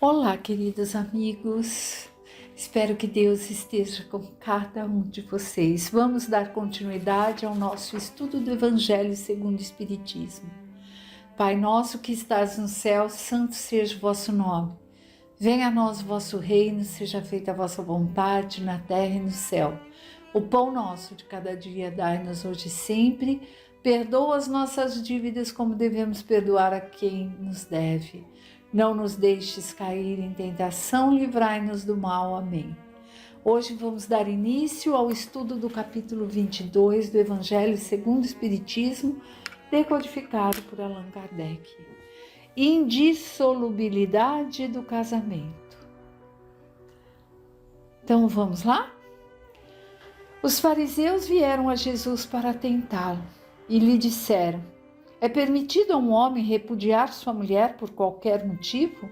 Olá, queridos amigos. Espero que Deus esteja com cada um de vocês. Vamos dar continuidade ao nosso estudo do Evangelho segundo o Espiritismo. Pai nosso que estás no céu, santo seja o vosso nome. Venha a nós o vosso reino, seja feita a vossa vontade na terra e no céu. O pão nosso de cada dia dai-nos hoje e sempre. Perdoa as nossas dívidas como devemos perdoar a quem nos deve. Não nos deixes cair em tentação, livrai-nos do mal. Amém. Hoje vamos dar início ao estudo do capítulo 22 do Evangelho segundo o Espiritismo, decodificado por Allan Kardec. Indissolubilidade do casamento. Então vamos lá? Os fariseus vieram a Jesus para tentá-lo e lhe disseram: é permitido a um homem repudiar sua mulher por qualquer motivo?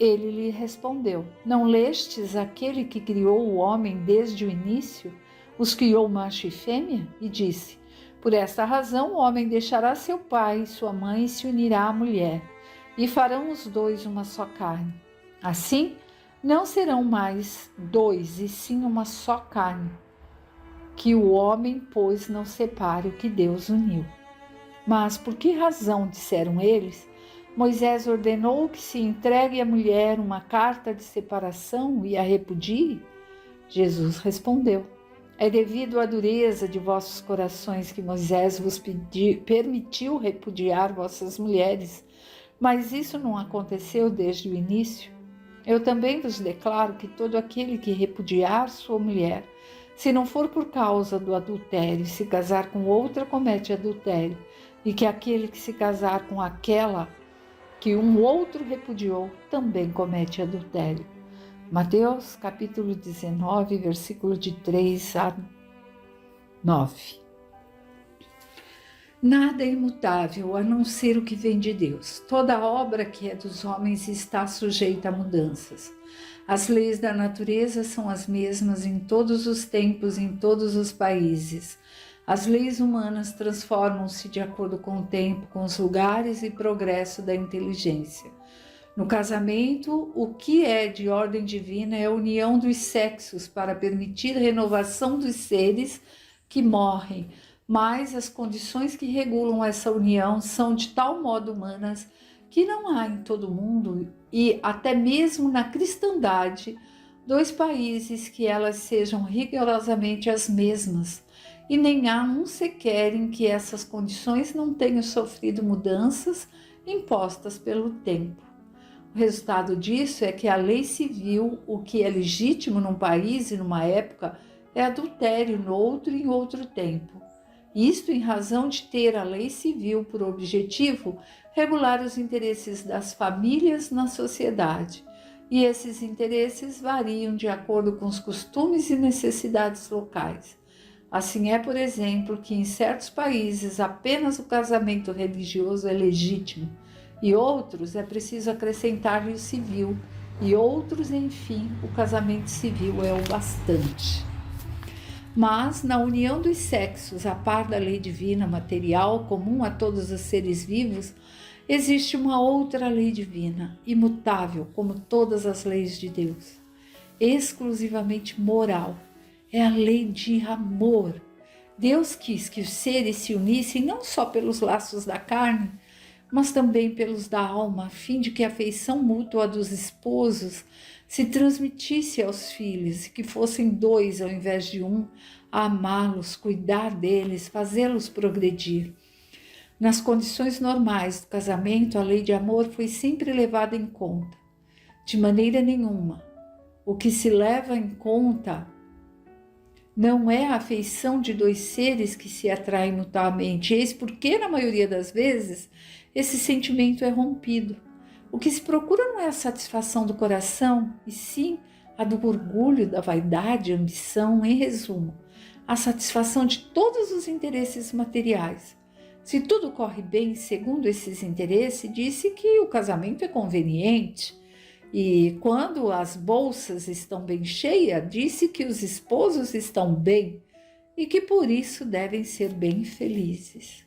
Ele lhe respondeu: não lestes aquele que criou o homem desde o início, os criou macho e fêmea? E disse: por esta razão o homem deixará seu pai e sua mãe e se unirá à mulher, e farão os dois uma só carne. Assim, não serão mais dois, e sim uma só carne. Que o homem, pois, não separe o que Deus uniu. Mas por que razão, disseram eles, Moisés ordenou que se entregue à mulher uma carta de separação e a repudie? Jesus respondeu: é devido à dureza de vossos corações que Moisés vos permitiu repudiar vossas mulheres, mas isso não aconteceu desde o início. Eu também vos declaro que todo aquele que repudiar sua mulher, se não for por causa do adultério, se casar com outra, comete adultério, e que aquele que se casar com aquela que um outro repudiou, também comete adultério. Mateus capítulo 19, versículo de 3 a 9. Nada é imutável a não ser o que vem de Deus. Toda obra que é dos homens está sujeita a mudanças. As leis da natureza são as mesmas em todos os tempos, em todos os países. As leis humanas transformam-se de acordo com o tempo, com os lugares e progresso da inteligência. No casamento, o que é de ordem divina é a união dos sexos para permitir a renovação dos seres que morrem, mas as condições que regulam essa união são de tal modo humanas que não há em todo o mundo, e até mesmo na cristandade, dois países que elas sejam rigorosamente as mesmas, e nem há um sequer em que essas condições não tenham sofrido mudanças impostas pelo tempo. O resultado disso é que a lei civil, o que é legítimo num país e numa época, é adultério no outro e em outro tempo. Isto em razão de ter a lei civil por objetivo regular os interesses das famílias na sociedade, e esses interesses variam de acordo com os costumes e necessidades locais. Assim é, por exemplo, que em certos países apenas o casamento religioso é legítimo, e outros é preciso acrescentar-lhe o civil, e outros, enfim, o casamento civil é o bastante. Mas, na união dos sexos, a par da lei divina material comum a todos os seres vivos, existe uma outra lei divina, imutável como todas as leis de Deus, exclusivamente moral. É a lei de amor. Deus quis que os seres se unissem não só pelos laços da carne, mas também pelos da alma, a fim de que a afeição mútua dos esposos se transmitisse aos filhos e que fossem dois ao invés de um, a amá-los, cuidar deles, fazê-los progredir. Nas condições normais do casamento, a lei de amor foi sempre levada em conta. De maneira nenhuma. O que se leva em conta não é a afeição de dois seres que se atraem mutuamente, eis porque, na maioria das vezes, esse sentimento é rompido. O que se procura não é a satisfação do coração, e sim a do orgulho, da vaidade, ambição, em resumo, a satisfação de todos os interesses materiais. Se tudo corre bem segundo esses interesses, disse que o casamento é conveniente. E quando as bolsas estão bem cheias, disse que os esposos estão bem e que por isso devem ser bem felizes.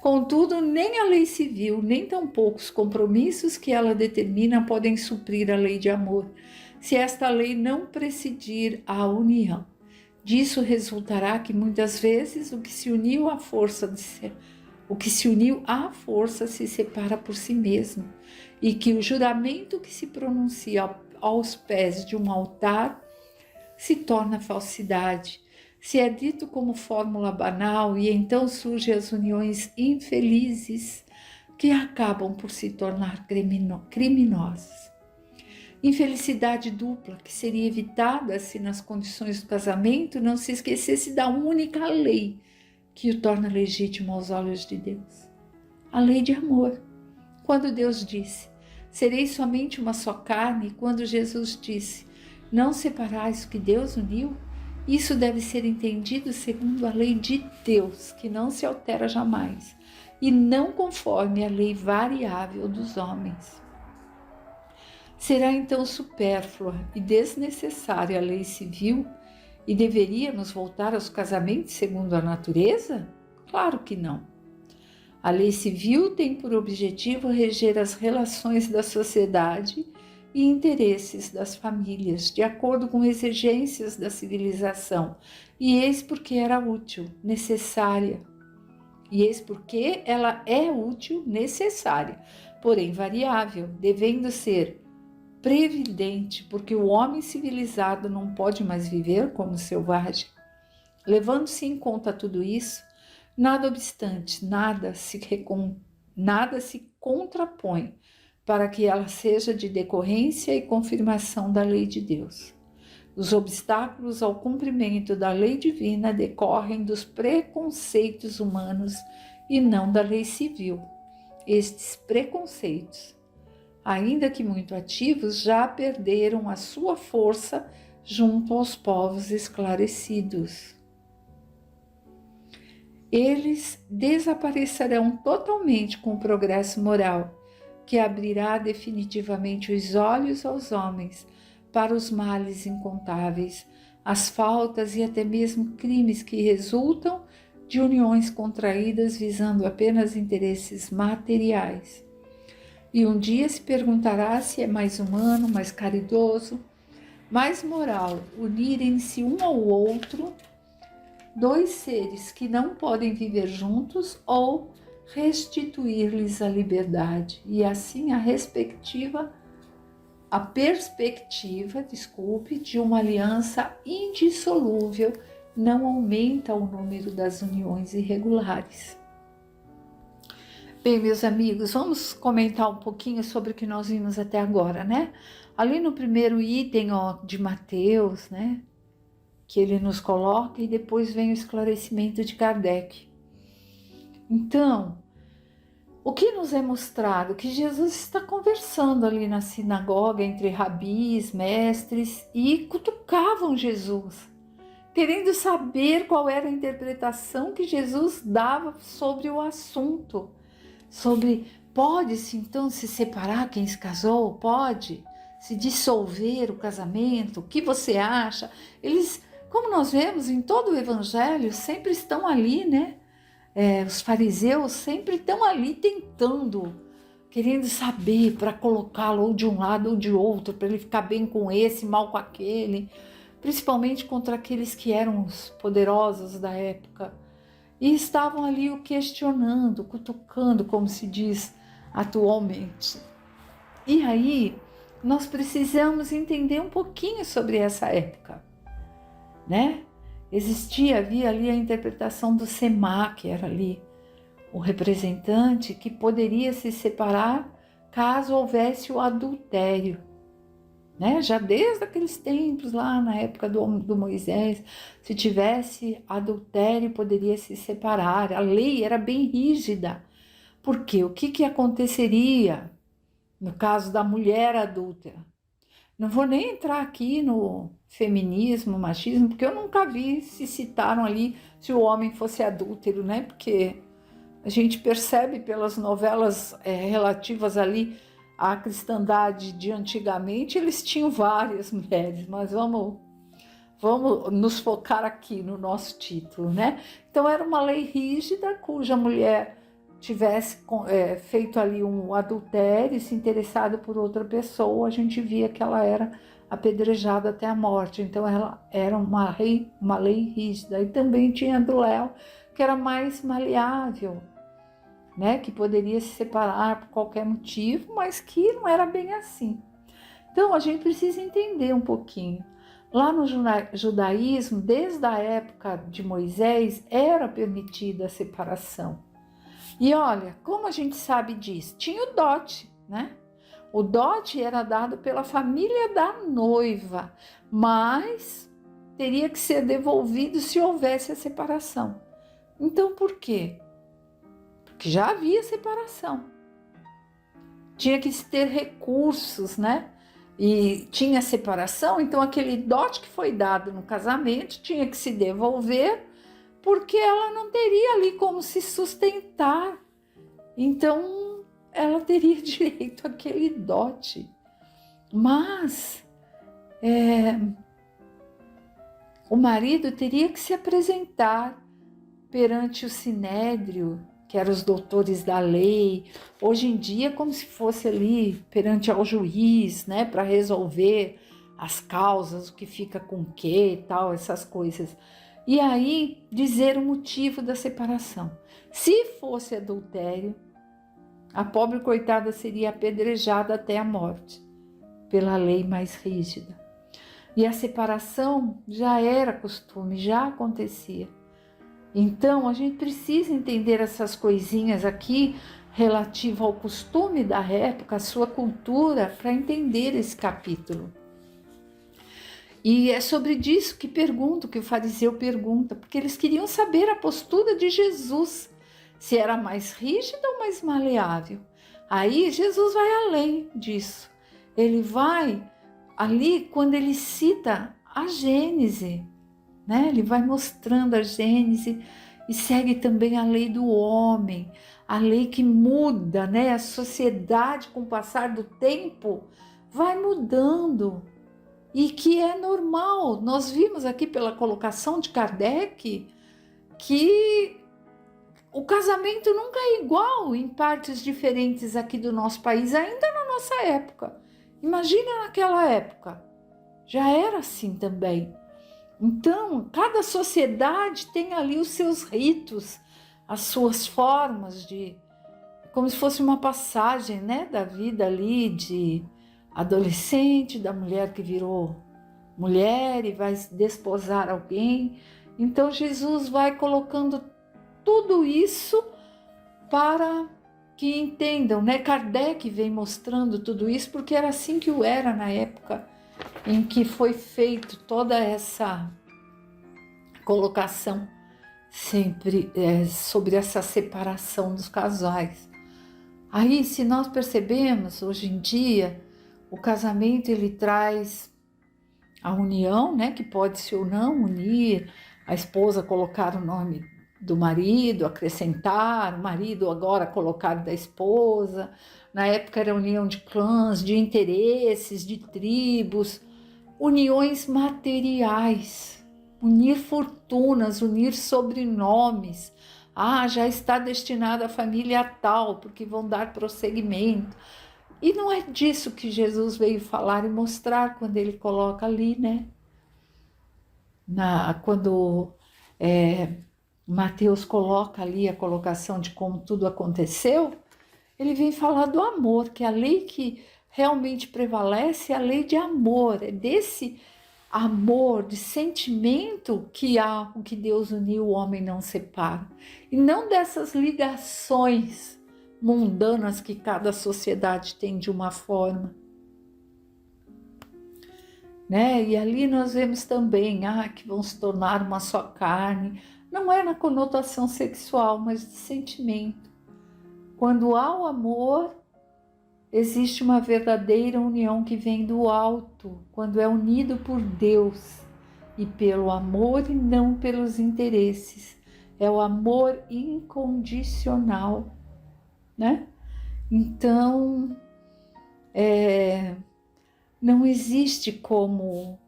Contudo, nem a lei civil, nem tampouco os compromissos que ela determina podem suprir a lei de amor, se esta lei não presidir à união. Disso resultará que muitas vezes o que se uniu à força se separa por si mesmo, e que o juramento que se pronuncia aos pés de um altar se torna falsidade. Se é dito como fórmula banal, e então surgem as uniões infelizes que acabam por se tornar criminosas. Infelicidade dupla que seria evitada se nas condições do casamento não se esquecesse da única lei que o torna legítimo aos olhos de Deus. A lei de amor. Quando Deus disse, sereis somente uma só carne, e quando Jesus disse, não separais o que Deus uniu, isso deve ser entendido segundo a lei de Deus, que não se altera jamais, e não conforme a lei variável dos homens. Será então supérflua e desnecessária a lei civil e deveríamos voltar aos casamentos segundo a natureza? Claro que não. A lei civil tem por objetivo reger as relações da sociedade e interesses das famílias, de acordo com exigências da civilização, e eis porque era útil, necessária. E eis porque ela é útil, necessária, porém variável, devendo ser previdente, porque o homem civilizado não pode mais viver como selvagem. Levando-se em conta tudo isso, nada obstante, nada se contrapõe para que ela seja de decorrência e confirmação da lei de Deus. Os obstáculos ao cumprimento da lei divina decorrem dos preconceitos humanos e não da lei civil. Estes preconceitos, ainda que muito ativos, já perderam a sua força junto aos povos esclarecidos. Eles desaparecerão totalmente com o progresso moral, que abrirá definitivamente os olhos aos homens para os males incontáveis, as faltas e até mesmo crimes que resultam de uniões contraídas visando apenas interesses materiais. E um dia se perguntará se é mais humano, mais caridoso, mais moral unirem-se um ao outro dois seres que não podem viver juntos ou restituir-lhes a liberdade e assim a perspectiva de uma aliança indissolúvel não aumenta o número das uniões irregulares. Bem, meus amigos, vamos comentar um pouquinho sobre o que nós vimos até agora, né? Ali no primeiro item de Mateus, né? Que ele nos coloca, e depois vem o esclarecimento de Kardec. Então, o que nos é mostrado? Que Jesus está conversando ali na sinagoga entre rabis, mestres, e cutucavam Jesus, querendo saber qual era a interpretação que Jesus dava sobre o assunto. Sobre, pode-se então se separar quem se casou? Pode se dissolver o casamento? O que você acha? Eles, como nós vemos em todo o evangelho, sempre estão ali, né? Os fariseus sempre estão ali tentando, querendo saber para colocá-lo ou de um lado ou de outro, para ele ficar bem com esse, mal com aquele, principalmente contra aqueles que eram os poderosos da época. E estavam ali o questionando, cutucando, como se diz atualmente. E aí, nós precisamos entender um pouquinho sobre essa época, né? Havia ali a interpretação do Semá, que era ali o representante que poderia se separar caso houvesse o adultério, né? Já desde aqueles tempos lá na época do Moisés, se tivesse adultério poderia se separar. A lei era bem rígida, porque o que aconteceria no caso da mulher adúltera? Não vou nem entrar aqui no feminismo, machismo, porque eu nunca vi se citaram ali se o homem fosse adúltero, né? Porque a gente percebe pelas novelas relativas ali à cristandade de antigamente, eles tinham várias mulheres, mas vamos nos focar aqui no nosso título, né? Então era uma lei rígida, cuja mulher tivesse feito ali um adultério, se interessado por outra pessoa, a gente via que ela era apedrejada até a morte. Então ela era uma lei rígida. E também tinha a do Léo, que era mais maleável, né? Que poderia se separar por qualquer motivo, mas que não era bem assim. Então a gente precisa entender um pouquinho. Lá no judaísmo, desde a época de Moisés, era permitida a separação. E olha, como a gente sabe disso? Tinha o dote, né? O dote era dado pela família da noiva, mas teria que ser devolvido se houvesse a separação. Então, por quê? Porque já havia separação. Tinha que ter recursos, né? E tinha separação, então aquele dote que foi dado no casamento tinha que se devolver, porque ela não teria ali como se sustentar. Então, ela teria direito àquele dote. Mas o marido teria que se apresentar perante o sinédrio, que eram os doutores da lei, hoje em dia como se fosse ali perante ao juiz, né, para resolver as causas, o que fica com o que e tal, essas coisas. E aí dizer o motivo da separação. Se fosse adultério, a pobre coitada seria apedrejada até a morte, pela lei mais rígida. E a separação já era costume, já acontecia. Então, a gente precisa entender essas coisinhas aqui relativa ao costume da época, a sua cultura, para entender esse capítulo. E é sobre isso que que o fariseu pergunta, porque eles queriam saber a postura de Jesus, se era mais rígida ou mais maleável. Aí Jesus vai além disso. Ele vai ali quando ele cita a Gênese, né? Ele vai mostrando a Gênese e segue também a lei do homem, a lei que muda, né? A sociedade, com o passar do tempo, vai mudando e que é normal. Nós vimos aqui pela colocação de Kardec que o casamento nunca é igual em partes diferentes aqui do nosso país, ainda na nossa época. Imagina naquela época, já era assim também. Então, cada sociedade tem ali os seus ritos, as suas formas de, como se fosse uma passagem, né, da vida ali de adolescente, da mulher que virou mulher e vai desposar alguém. Então, Jesus vai colocando tudo isso para que entendam, né? Kardec vem mostrando tudo isso porque era assim que o era na época em que foi feito toda essa colocação sempre sobre essa separação dos casais. Aí, se nós percebemos, hoje em dia, o casamento ele traz a união, né, que pode-se ou não unir, a esposa colocar o nome do marido, acrescentar, o marido agora colocar da esposa. Na época era união de clãs, de interesses, de tribos, uniões materiais, unir fortunas, unir sobrenomes. Ah, já está destinada a família tal, porque vão dar prosseguimento. E não é disso que Jesus veio falar e mostrar quando ele coloca ali, né? Quando Mateus coloca ali a colocação de como tudo aconteceu, ele vem falar do amor, que a lei que realmente prevalece é a lei de amor, é desse amor, de sentimento que há, o que Deus uniu, o homem não separa. E não dessas ligações mundanas que cada sociedade tem de uma forma. Né? E ali nós vemos também que vão se tornar uma só carne. Não é na conotação sexual, mas de sentimento. Quando há o amor, existe uma verdadeira união que vem do alto, quando é unido por Deus e pelo amor e não pelos interesses. É o amor incondicional, né? Então, não existe como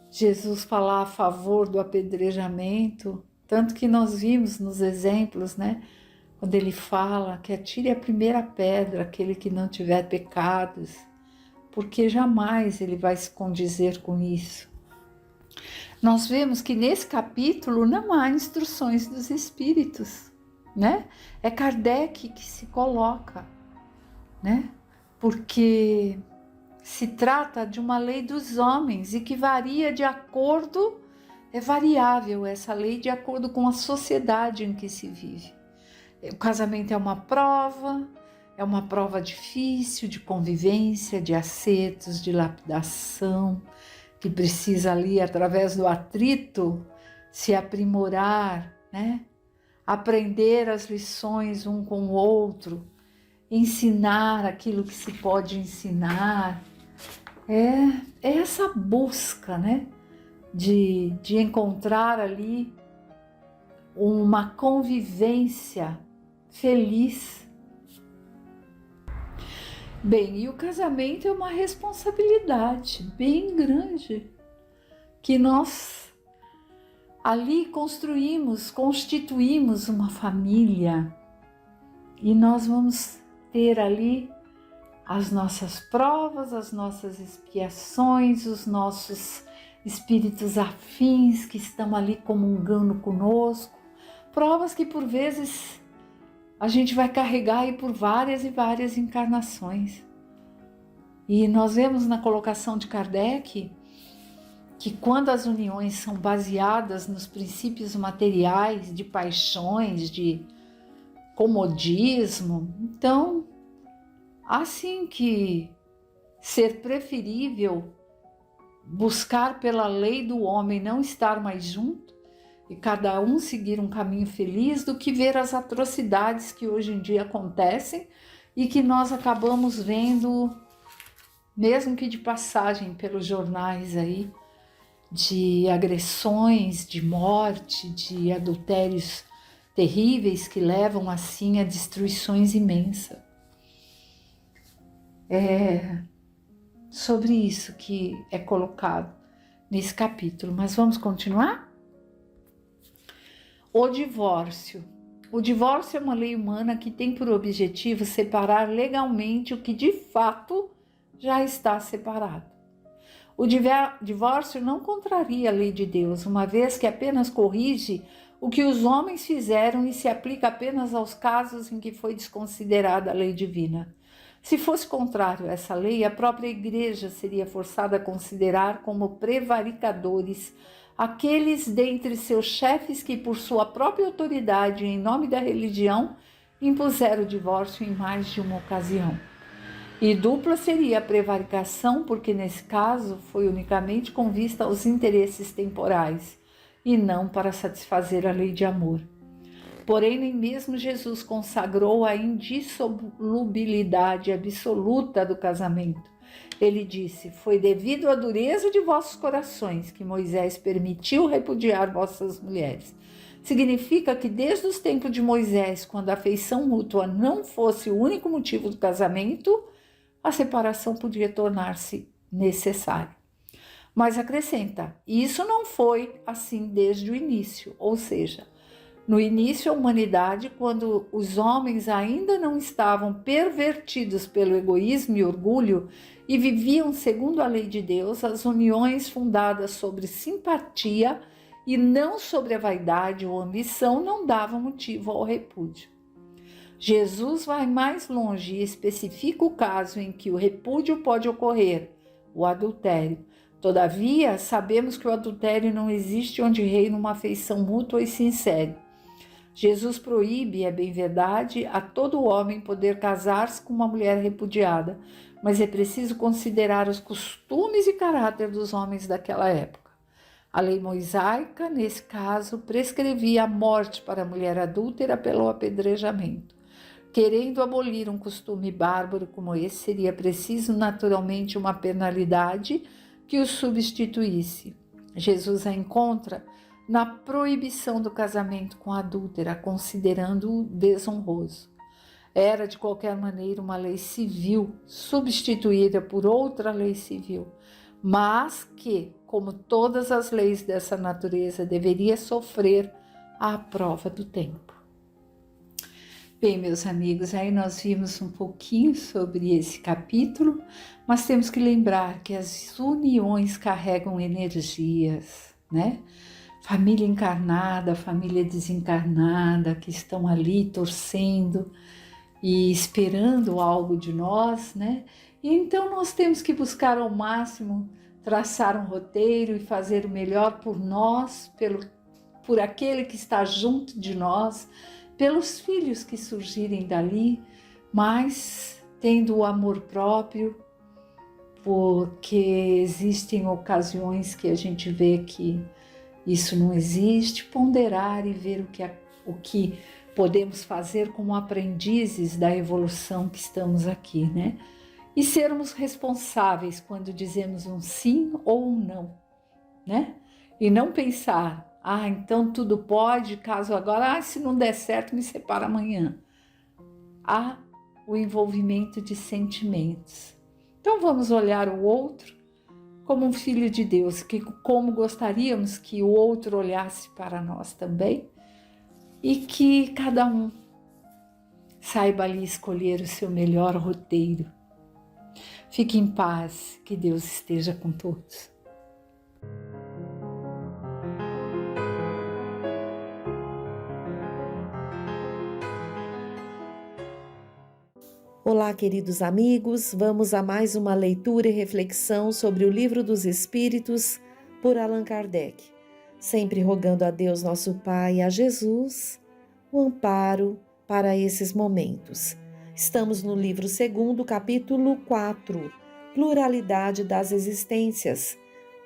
Jesus falar a favor do apedrejamento, tanto que nós vimos nos exemplos, né? quando ele fala que atire a primeira pedra aquele que não tiver pecados, porque jamais ele vai se condizer com isso. Nós vemos que nesse capítulo não há instruções dos espíritos, né? É Kardec que se coloca, né? Porque se trata de uma lei dos homens e que varia de acordo, é variável essa lei de acordo com a sociedade em que se vive. O casamento é uma prova difícil de convivência, de acertos, de lapidação, que precisa ali, através do atrito, se aprimorar, né? Aprender as lições um com o outro, ensinar aquilo que se pode ensinar. É essa busca, né? De encontrar ali uma convivência feliz. Bem, e o casamento é uma responsabilidade bem grande que nós ali constituímos uma família e nós vamos ter ali as nossas provas, as nossas expiações, os nossos espíritos afins que estão ali comungando conosco, provas que por vezes a gente vai carregar aí por várias e várias encarnações. E nós vemos na colocação de Kardec que quando as uniões são baseadas nos princípios materiais, de paixões, de comodismo, então, assim que ser preferível buscar pela lei do homem não estar mais junto, e cada um seguir um caminho feliz, do que ver as atrocidades que hoje em dia acontecem e que nós acabamos vendo, mesmo que de passagem pelos jornais aí, de agressões, de morte, de adultérios terríveis que levam assim a destruições imensas. É sobre isso que é colocado nesse capítulo, mas vamos continuar? O divórcio. O divórcio é uma lei humana que tem por objetivo separar legalmente o que de fato já está separado. O divórcio não contraria a lei de Deus, uma vez que apenas corrige o que os homens fizeram e se aplica apenas aos casos em que foi desconsiderada a lei divina. Se fosse contrário a essa lei, a própria Igreja seria forçada a considerar como prevaricadores aqueles dentre seus chefes que, por sua própria autoridade e em nome da religião, impuseram o divórcio em mais de uma ocasião. E dupla seria a prevaricação, porque nesse caso foi unicamente com vista aos interesses temporais e não para satisfazer a lei de amor. Porém, nem mesmo Jesus consagrou a indissolubilidade absoluta do casamento. Ele disse: foi devido à dureza de vossos corações que Moisés permitiu repudiar vossas mulheres. Significa que desde os tempos de Moisés, quando a afeição mútua não fosse o único motivo do casamento, a separação podia tornar-se necessária. Mas acrescenta, isso não foi assim desde o início, ou seja, no início da humanidade, quando os homens ainda não estavam pervertidos pelo egoísmo e orgulho e viviam segundo a lei de Deus, as uniões fundadas sobre simpatia e não sobre a vaidade ou ambição não davam motivo ao repúdio. Jesus vai mais longe e especifica o caso em que o repúdio pode ocorrer, o adultério. Todavia, sabemos que o adultério não existe onde reina uma afeição mútua e sincera. Jesus proíbe, é bem verdade, a todo homem poder casar-se com uma mulher repudiada, mas é preciso considerar os costumes e caráter dos homens daquela época. A lei mosaica, nesse caso, prescrevia a morte para a mulher adúltera pelo apedrejamento. Querendo abolir um costume bárbaro como esse, seria preciso naturalmente uma penalidade que o substituísse. Jesus a encontra na proibição do casamento com a adúltera, considerando-o desonroso. Era, de qualquer maneira, uma lei civil substituída por outra lei civil, mas que, como todas as leis dessa natureza, deveria sofrer a prova do tempo. Bem, meus amigos, aí nós vimos um pouquinho sobre esse capítulo, mas temos que lembrar que as uniões carregam energias, né? Família encarnada, família desencarnada, que estão ali torcendo e esperando algo de nós, né? E então nós temos que buscar ao máximo traçar um roteiro e fazer o melhor por nós, por aquele que está junto de nós, pelos filhos que surgirem dali, mas tendo o amor próprio, porque existem ocasiões que a gente vê que isso não existe, ponderar e ver o que podemos fazer como aprendizes da evolução que estamos aqui, né? E sermos responsáveis quando dizemos um sim ou um não, né? E não pensar, então tudo pode, caso agora, se não der certo, me separa amanhã. Há o envolvimento de sentimentos. Então vamos olhar o outro como um filho de Deus, que como gostaríamos que o outro olhasse para nós também, e que cada um saiba ali escolher o seu melhor roteiro. Fique em paz, que Deus esteja com todos. Olá, queridos amigos, vamos a mais uma leitura e reflexão sobre o Livro dos Espíritos por Allan Kardec, sempre rogando a Deus nosso Pai e a Jesus o amparo para esses momentos. Estamos no livro 2º, capítulo 4, Pluralidade das Existências,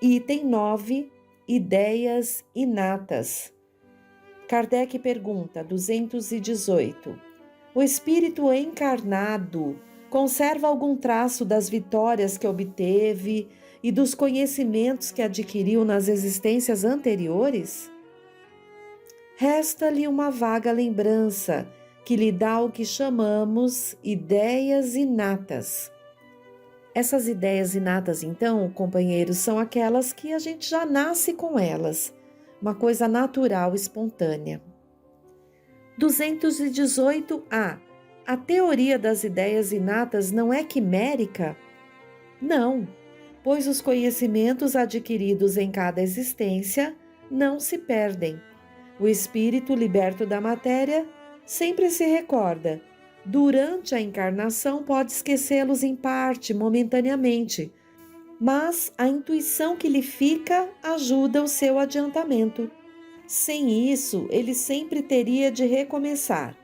item 9, Ideias Inatas. Kardec pergunta, 218. O espírito encarnado conserva algum traço das vitórias que obteve e dos conhecimentos que adquiriu nas existências anteriores? Resta-lhe uma vaga lembrança que lhe dá o que chamamos ideias inatas. Essas ideias inatas, então, companheiros, são aquelas que a gente já nasce com elas, uma coisa natural, espontânea. 218a. A teoria das ideias inatas não é quimérica? Não, pois os conhecimentos adquiridos em cada existência não se perdem. O espírito liberto da matéria sempre se recorda. Durante a encarnação pode esquecê-los em parte, momentaneamente, mas a intuição que lhe fica ajuda o seu adiantamento. Sem isso, ele sempre teria de recomeçar.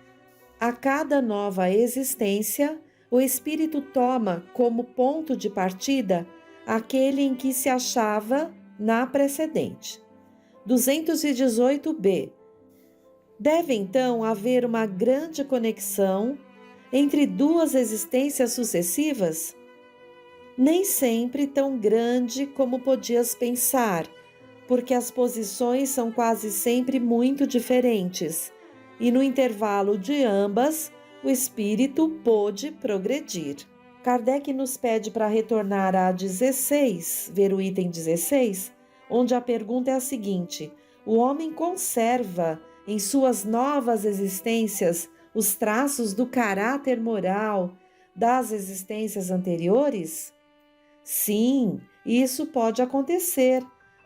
A cada nova existência, o espírito toma como ponto de partida aquele em que se achava na precedente. 218b. Deve então haver uma grande conexão entre duas existências sucessivas? Nem sempre tão grande como podias pensar, porque as posições são quase sempre muito diferentes, e no intervalo de ambas, o espírito pôde progredir. Kardec nos pede para retornar a 16, ver o item 16, onde a pergunta é a seguinte: o homem conserva em suas novas existências os traços do caráter moral das existências anteriores? Sim, isso pode acontecer.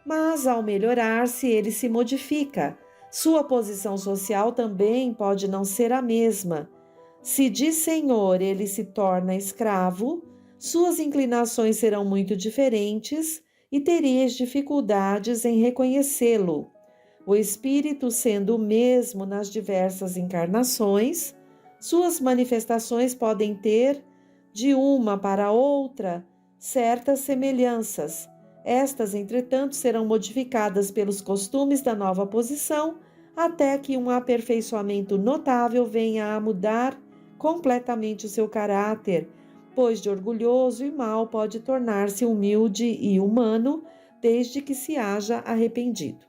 Mas, ao melhorar-se, ele se modifica. Sua posição social também pode não ser a mesma. Se de senhor ele se torna escravo, suas inclinações serão muito diferentes e tereis dificuldades em reconhecê-lo. O espírito, sendo o mesmo nas diversas encarnações, suas manifestações podem ter, de uma para outra, certas semelhanças. Estas, entretanto, serão modificadas pelos costumes da nova posição, até que um aperfeiçoamento notável venha a mudar completamente o seu caráter, pois de orgulhoso e mau pode tornar-se humilde e humano, desde que se haja arrependido.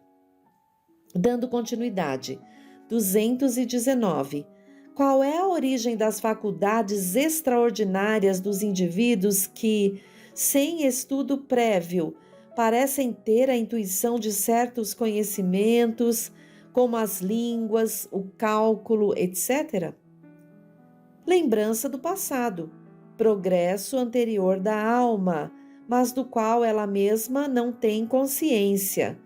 Dando continuidade, 219. Qual é a origem das faculdades extraordinárias dos indivíduos que, sem estudo prévio, parecem ter a intuição de certos conhecimentos, como as línguas, o cálculo, etc.? lembrança do passado, progresso anterior da alma, mas do qual ela mesma não tem consciência.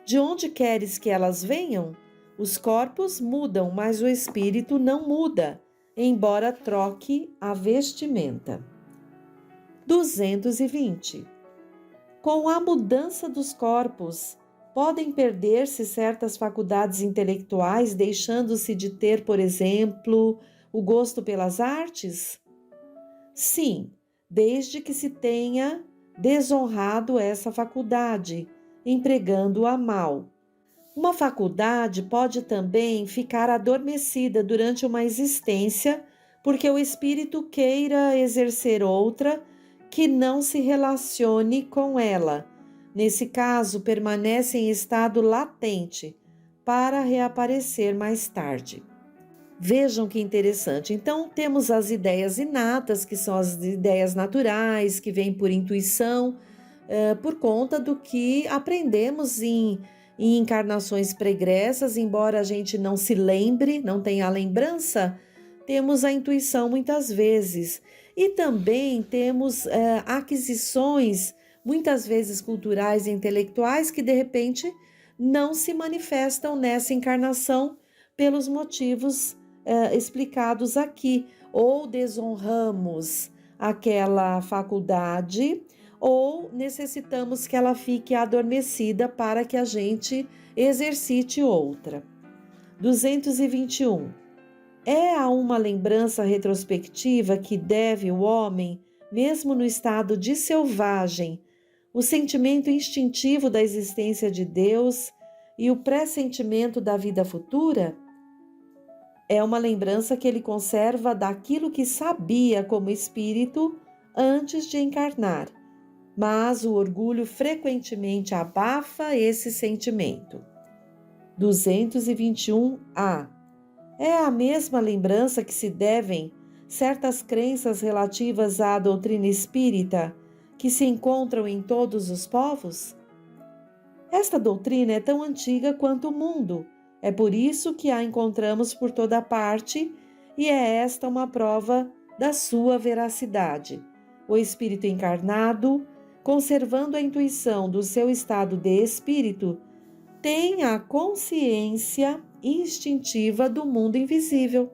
De onde queres que elas venham? Os corpos mudam, mas o espírito não muda, embora troque a vestimenta. 220. Com a mudança dos corpos, podem perder-se certas faculdades intelectuais, deixando-se de ter, por exemplo, o gosto pelas artes? Sim, desde que se tenha desonrado essa faculdade, empregando-a mal. Uma faculdade pode também ficar adormecida durante uma existência, porque o espírito queira exercer outra que não se relacione com ela. Nesse caso, permanece em estado latente para reaparecer mais tarde. Vejam que interessante. Então, temos as ideias inatas, que são as ideias naturais, que vêm por intuição, por conta do que aprendemos em encarnações pregressas, embora a gente não se lembre, não tenha a lembrança, temos a intuição muitas vezes. E também temos aquisições, muitas vezes culturais e intelectuais, que de repente não se manifestam nessa encarnação pelos motivos explicados aqui. Ou desonramos aquela faculdade, ou necessitamos que ela fique adormecida para que a gente exercite outra. 221. É a uma lembrança retrospectiva que deve o homem, mesmo no estado de selvagem, o sentimento instintivo da existência de Deus e o pressentimento da vida futura? É uma lembrança que ele conserva daquilo que sabia como espírito antes de encarnar, mas o orgulho frequentemente abafa esse sentimento. 221a. É a mesma lembrança que se devem certas crenças relativas à doutrina espírita que se encontram em todos os povos? Esta doutrina é tão antiga quanto o mundo, é por isso que a encontramos por toda parte e é esta uma prova da sua veracidade. O espírito encarnado, conservando a intuição do seu estado de espírito, tem a consciência instintiva do mundo invisível,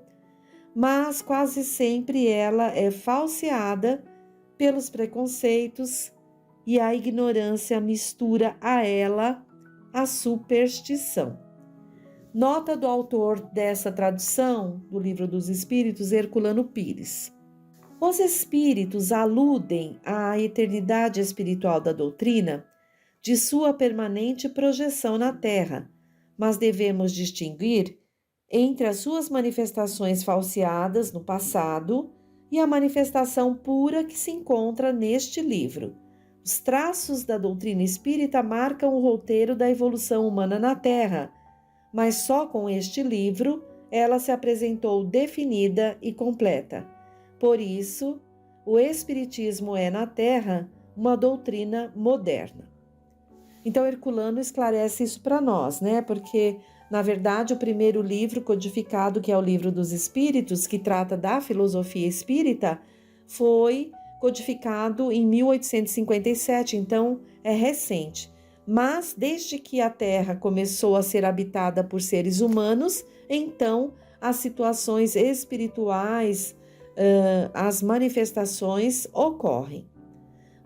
mas quase sempre ela é falseada pelos preconceitos e a ignorância mistura a ela a superstição. Nota do autor dessa tradução do Livro dos Espíritos, Herculano Pires. Os espíritos aludem à eternidade espiritual da doutrina de sua permanente projeção na Terra, mas devemos distinguir entre as suas manifestações falseadas no passado e a manifestação pura que se encontra neste livro. Os traços da doutrina espírita marcam o roteiro da evolução humana na Terra, mas só com este livro ela se apresentou definida e completa. Por isso, o Espiritismo é na Terra uma doutrina moderna. Então, Herculano esclarece isso para nós, né? Porque, na verdade, o primeiro livro codificado, que é o Livro dos Espíritos, que trata da filosofia espírita, foi codificado em 1857, então é recente. Mas, desde que a Terra começou a ser habitada por seres humanos, então as situações espirituais, as manifestações ocorrem.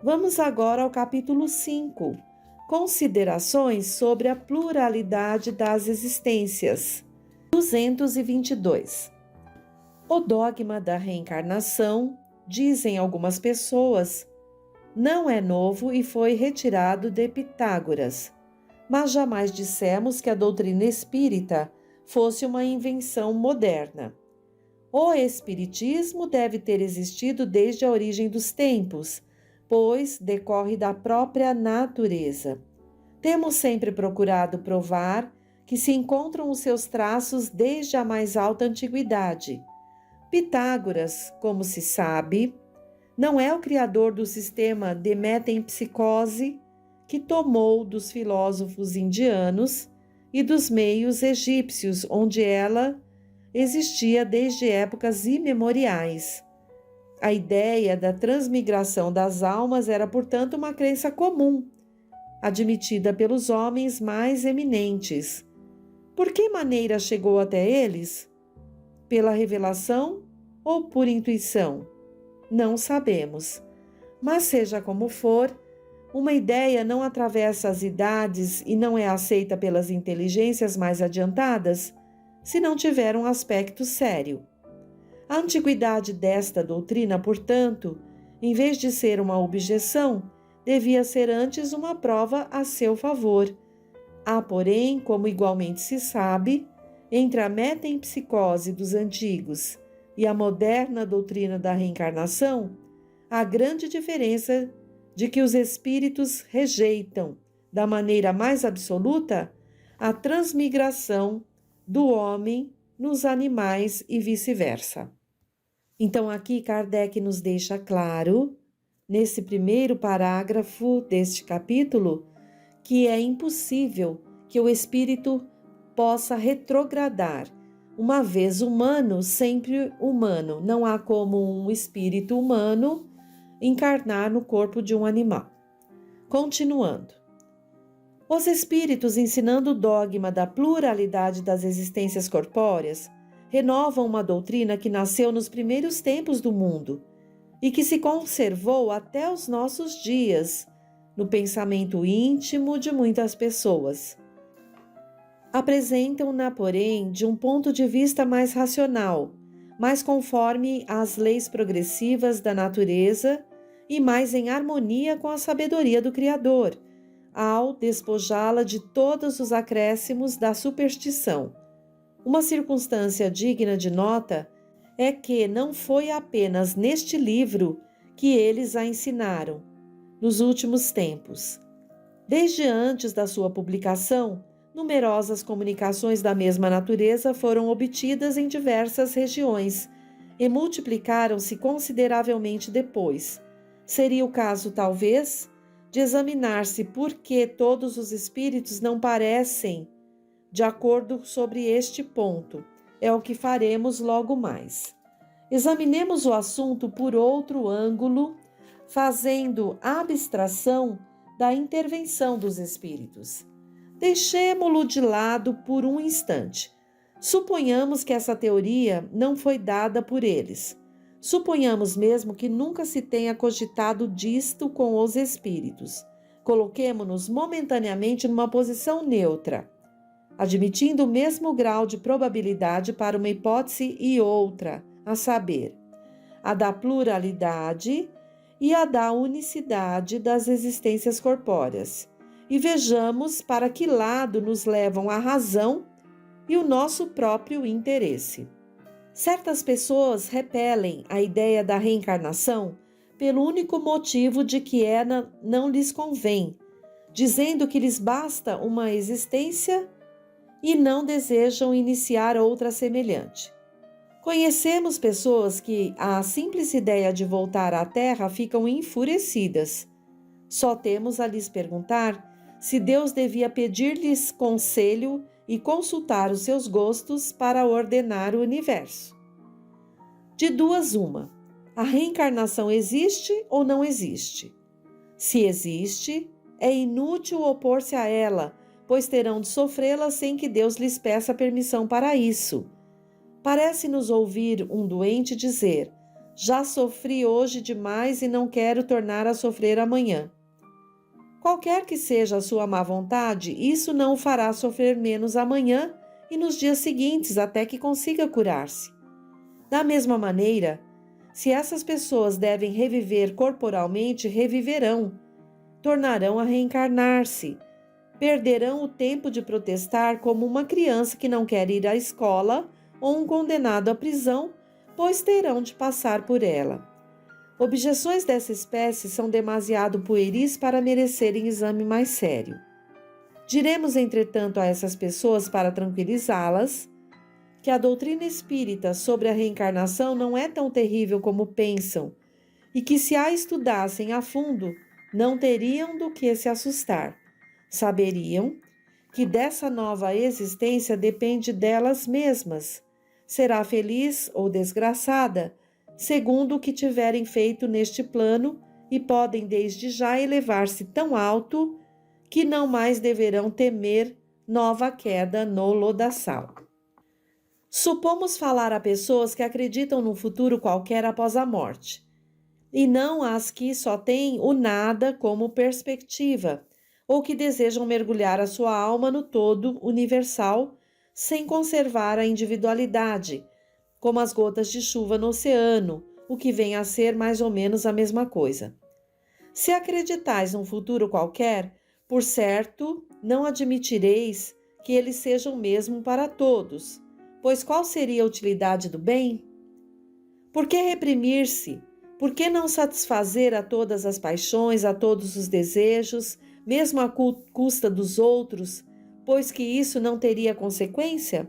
Vamos agora ao capítulo 5. Considerações sobre a pluralidade das existências. 222. O dogma da reencarnação, dizem algumas pessoas, não é novo e foi retirado de Pitágoras, mas jamais dissemos que a doutrina espírita fosse uma invenção moderna. O espiritismo deve ter existido desde a origem dos tempos, pois decorre da própria natureza. Temos sempre procurado provar que se encontram os seus traços desde a mais alta antiguidade. Pitágoras, como se sabe, não é o criador do sistema de metempsicose que tomou dos filósofos indianos e dos meios egípcios, onde ela existia desde épocas imemoriais. A ideia da transmigração das almas era, portanto, uma crença comum, admitida pelos homens mais eminentes. Por que maneira chegou até eles? Pela revelação ou por intuição? Não sabemos. Mas seja como for, uma ideia não atravessa as idades e não é aceita pelas inteligências mais adiantadas se não tiver um aspecto sério. A antiguidade desta doutrina, portanto, em vez de ser uma objeção, devia ser antes uma prova a seu favor. Há, porém, como igualmente se sabe, entre a metempsicose dos antigos e a moderna doutrina da reencarnação, a grande diferença de que os espíritos rejeitam, da maneira mais absoluta, a transmigração do homem nos animais e vice-versa. Então, aqui Kardec nos deixa claro, nesse primeiro parágrafo deste capítulo, que é impossível que o espírito possa retrogradar. Uma vez humano, sempre humano. Não há como um espírito humano encarnar no corpo de um animal. Continuando. Os espíritos, ensinando o dogma da pluralidade das existências corpóreas, renovam uma doutrina que nasceu nos primeiros tempos do mundo e que se conservou até os nossos dias, no pensamento íntimo de muitas pessoas. Apresentam-na, porém, de um ponto de vista mais racional, mais conforme às leis progressivas da natureza e mais em harmonia com a sabedoria do Criador, ao despojá-la de todos os acréscimos da superstição. Uma circunstância digna de nota é que não foi apenas neste livro que eles a ensinaram, nos últimos tempos. Desde antes da sua publicação, numerosas comunicações da mesma natureza foram obtidas em diversas regiões e multiplicaram-se consideravelmente depois. Seria o caso, talvez, de examinar-se por que todos os espíritos não parecem de acordo sobre este ponto. É o que faremos logo mais. Examinemos o assunto por outro ângulo, fazendo abstração da intervenção dos espíritos. Deixemo-lo de lado por um instante. Suponhamos que essa teoria não foi dada por eles. Suponhamos mesmo que nunca se tenha cogitado disto com os espíritos. Coloquemo-nos momentaneamente numa posição neutra, admitindo o mesmo grau de probabilidade para uma hipótese e outra, a saber, a da pluralidade e a da unicidade das existências corpóreas, e vejamos para que lado nos levam a razão e o nosso próprio interesse. Certas pessoas repelem a ideia da reencarnação pelo único motivo de que ela não lhes convém, dizendo que lhes basta uma existência e não desejam iniciar outra semelhante. Conhecemos pessoas que, à simples ideia de voltar à Terra, ficam enfurecidas. Só temos a lhes perguntar se Deus devia pedir-lhes conselho e consultar os seus gostos para ordenar o universo. De duas uma, a reencarnação existe ou não existe? Se existe, é inútil opor-se a ela, pois terão de sofrê-la sem que Deus lhes peça permissão para isso. Parece-nos ouvir um doente dizer: já sofri hoje demais e não quero tornar a sofrer amanhã. Qualquer que seja a sua má vontade, isso não o fará sofrer menos amanhã e nos dias seguintes, até que consiga curar-se. Da mesma maneira, se essas pessoas devem reviver corporalmente, reviverão, tornarão a reencarnar-se, perderão o tempo de protestar como uma criança que não quer ir à escola ou um condenado à prisão, pois terão de passar por ela. Objeções dessa espécie são demasiado pueris para merecerem exame mais sério. Diremos, entretanto, a essas pessoas, para tranquilizá-las, que a doutrina espírita sobre a reencarnação não é tão terrível como pensam e que, se a estudassem a fundo, não teriam do que se assustar. Saberiam que dessa nova existência depende delas mesmas, será feliz ou desgraçada, segundo o que tiverem feito neste plano, e podem desde já elevar-se tão alto que não mais deverão temer nova queda no lodaçal. Supomos falar a pessoas que acreditam num futuro qualquer após a morte, e não às que só têm o nada como perspectiva, ou que desejam mergulhar a sua alma no todo universal sem conservar a individualidade, como as gotas de chuva no oceano, o que vem a ser mais ou menos a mesma coisa. Se acreditais num futuro qualquer, por certo, não admitireis que ele seja o mesmo para todos, pois qual seria a utilidade do bem? Por que reprimir-se? Por que não satisfazer a todas as paixões, a todos os desejos, mesmo à custa dos outros, pois que isso não teria consequência?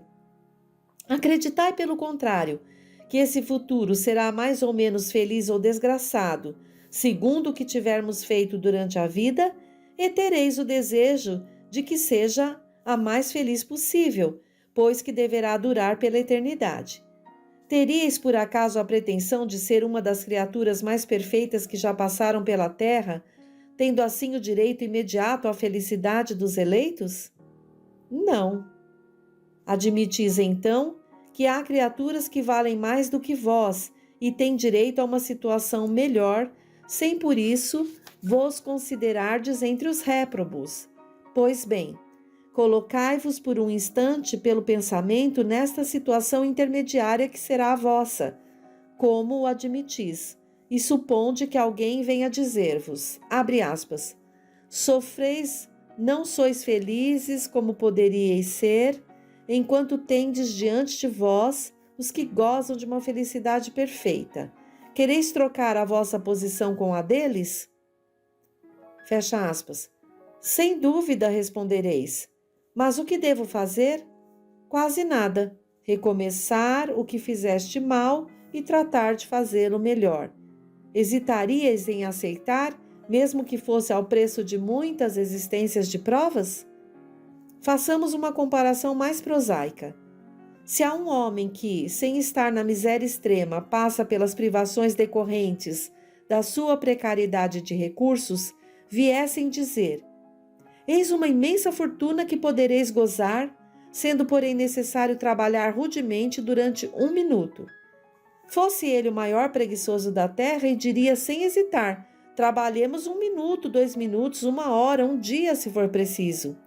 Acreditai, pelo contrário, que esse futuro será mais ou menos feliz ou desgraçado, segundo o que tivermos feito durante a vida, e tereis o desejo de que seja a mais feliz possível, pois que deverá durar pela eternidade. Teríeis por acaso a pretensão de ser uma das criaturas mais perfeitas que já passaram pela terra, tendo assim o direito imediato à felicidade dos eleitos? Não. Admitis então que há criaturas que valem mais do que vós e têm direito a uma situação melhor, sem por isso vos considerardes entre os réprobos. Pois bem, colocai-vos por um instante pelo pensamento nesta situação intermediária que será a vossa, como o admitis, e suponde que alguém venha dizer-vos, abre aspas, sofreis, não sois felizes como poderíeis ser, enquanto tendes diante de vós os que gozam de uma felicidade perfeita. Quereis trocar a vossa posição com a deles? Fecha aspas. Sem dúvida, respondereis. Mas o que devo fazer? Quase nada. Recomeçar o que fizeste mal e tratar de fazê-lo melhor. Hesitarias em aceitar, mesmo que fosse ao preço de muitas existências de provas? Façamos uma comparação mais prosaica. Se há um homem que, sem estar na miséria extrema, passa pelas privações decorrentes da sua precariedade de recursos, viessem dizer: eis uma imensa fortuna que podereis gozar, sendo porém necessário trabalhar rudemente durante 1 minuto. Fosse ele o maior preguiçoso da terra e diria sem hesitar: trabalhemos 1 minuto, 2 minutos, 1 hora, 1 dia, se for preciso.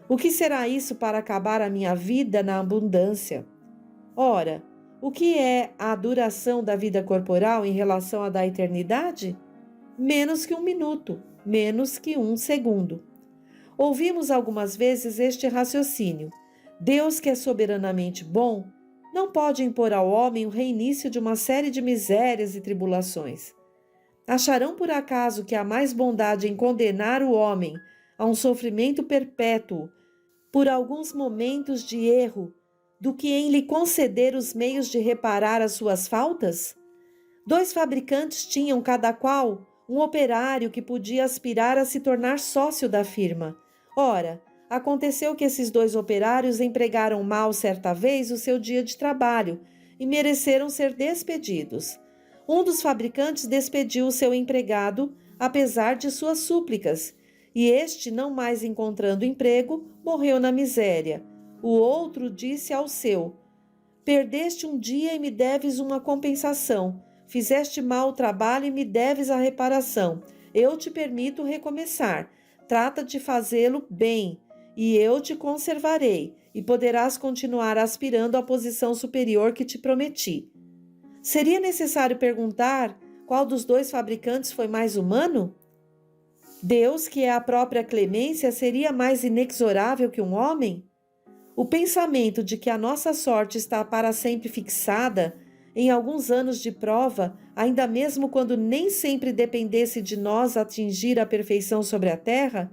O que será isso para acabar a minha vida na abundância? Ora, o que é a duração da vida corporal em relação à da eternidade? Menos que 1 minuto, menos que 1 segundo. Ouvimos algumas vezes este raciocínio. Deus, que é soberanamente bom, não pode impor ao homem o reinício de uma série de misérias e tribulações. Acharão por acaso que há mais bondade em condenar o homem a um sofrimento perpétuo por alguns momentos de erro do que em lhe conceder os meios de reparar as suas faltas? 2 fabricantes tinham cada qual um operário que podia aspirar a se tornar sócio da firma. Ora, aconteceu que esses 2 operários empregaram mal certa vez o seu dia de trabalho e mereceram ser despedidos. Um dos fabricantes despediu o seu empregado, apesar de suas súplicas, e este, não mais encontrando emprego, morreu na miséria. O outro disse ao seu: perdeste um dia e me deves uma compensação. Fizeste mal o trabalho e me deves a reparação. Eu te permito recomeçar. Trata de fazê-lo bem, e eu te conservarei, e poderás continuar aspirando à posição superior que te prometi. Seria necessário perguntar qual dos 2 fabricantes foi mais humano? Deus, que é a própria clemência, seria mais inexorável que um homem? O pensamento de que a nossa sorte está para sempre fixada, em alguns anos de prova, ainda mesmo quando nem sempre dependesse de nós atingir a perfeição sobre a terra,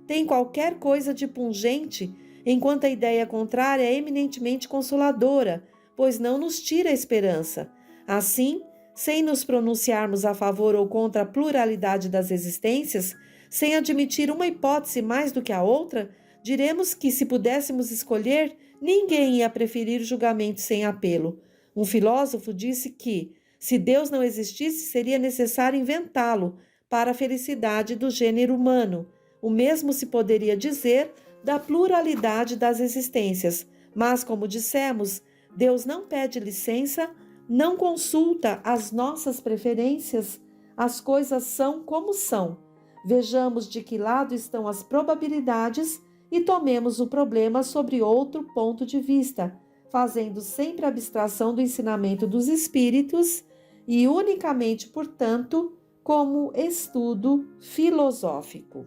tem qualquer coisa de pungente, enquanto a ideia contrária é eminentemente consoladora, pois não nos tira a esperança. Assim, sem nos pronunciarmos a favor ou contra a pluralidade das existências, sem admitir uma hipótese mais do que a outra, diremos que, se pudéssemos escolher, ninguém ia preferir julgamento sem apelo. Um filósofo disse que, se Deus não existisse, seria necessário inventá-lo para a felicidade do gênero humano. O mesmo se poderia dizer da pluralidade das existências. Mas, como dissemos, Deus não pede licença, não consulta as nossas preferências. As coisas são como são. Vejamos de que lado estão as probabilidades e tomemos o problema sobre outro ponto de vista, fazendo sempre abstração do ensinamento dos espíritos e unicamente, portanto, como estudo filosófico.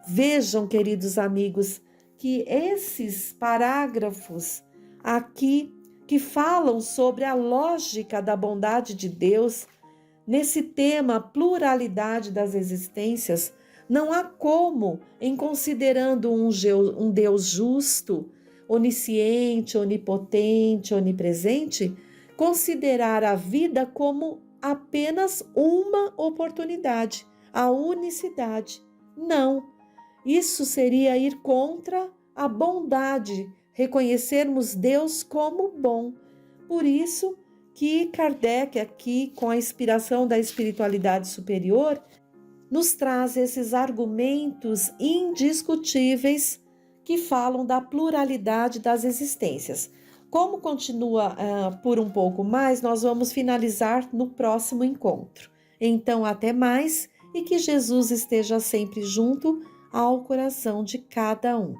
Vejam, queridos amigos, que esses parágrafos aqui que falam sobre a lógica da bondade de Deus, nesse tema pluralidade das existências, não há como, em considerando um Deus justo, onisciente, onipotente, onipresente, considerar a vida como apenas uma oportunidade, a unicidade. Não, isso seria ir contra a bondade, reconhecermos Deus como bom. Por isso que Kardec, aqui, com a inspiração da espiritualidade superior, nos traz esses argumentos indiscutíveis que falam da pluralidade das existências. Como continua por um pouco mais, nós vamos finalizar no próximo encontro. Então, até mais e que Jesus esteja sempre junto ao coração de cada um.